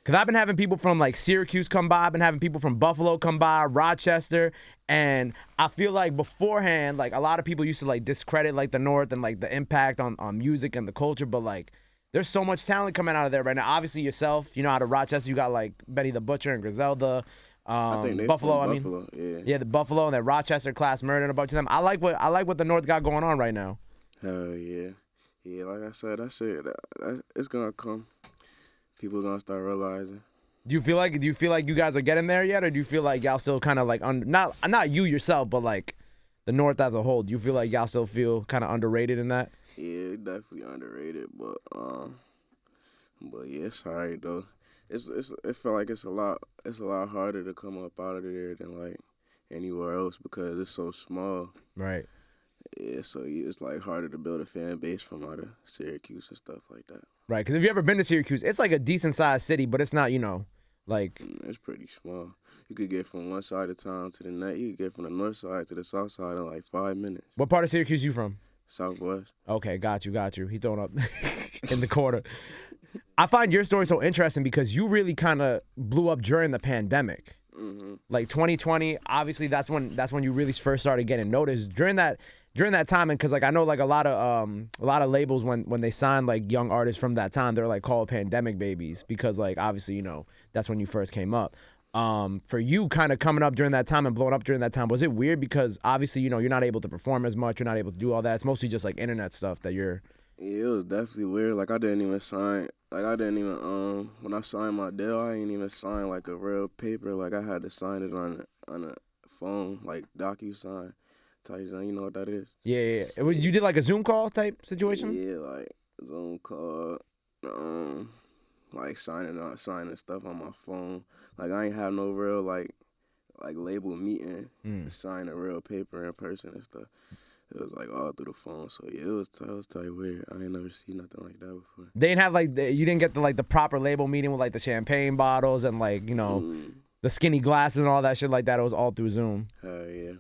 Because I've been having people from like Syracuse come by. I've been having people from Buffalo come by, Rochester. And I feel like beforehand, like a lot of people used to like discredit like the North and like the impact on music and the culture. But like there's so much talent coming out of there right now. Obviously yourself, out of Rochester, you got like Benny the Butcher and Griselda. I think they Buffalo, from I mean. Buffalo, Yeah, the Buffalo and then Rochester, Class Murder and a bunch of them. I like what the North got going on right now. Hell yeah. Yeah, like I said, it's gonna come. People gonna start realizing. Do you feel like you guys are getting there yet, or do you feel like y'all still kind of like not you yourself, but like the North as a whole? Do you feel like y'all still feel kind of underrated in that? Yeah, definitely underrated, but yeah, it's alright though. It felt like it's a lot harder to come up out of there than like anywhere else because it's so small. Right. Yeah, so it's like harder to build a fan base from out of Syracuse and stuff like that. Right, because if you ever been to Syracuse, it's like a decent sized city, but it's not, like. It's pretty small. You could get from one side of town to the next. You could get from the north side to the south side in like 5 minutes. What part of Syracuse you from? Southwest. Okay, got you. He's throwing up in the corner. I find your story so interesting because you really kind of blew up during the pandemic. Mm-hmm. Like 2020, obviously that's when you really first started getting noticed. During that time, and because like I know like a lot of labels when they sign like young artists from that time, they're like called pandemic babies because like obviously that's when you first came up. For you kind of coming up during that time and blowing up during that time, was it weird because obviously you're not able to perform as much, you're not able to do all that. It's mostly just like internet stuff that you're. Yeah, it was definitely weird. Like I didn't even sign. Like I didn't even when I signed my deal, I didn't even sign like a real paper. Like I had to sign it on a phone, like DocuSign. You know what that is? Yeah. You did like a Zoom call type situation? Yeah, like Zoom call, like signing stuff on my phone. Like I ain't have no real like label meeting to sign a real paper in person and stuff. It was like all through the phone, so yeah, it was tight weird. I ain't never seen nothing like that before. They didn't have you didn't get the proper label meeting with like the champagne bottles and like the skinny glasses and all that shit like that. It was all through Zoom. Yeah.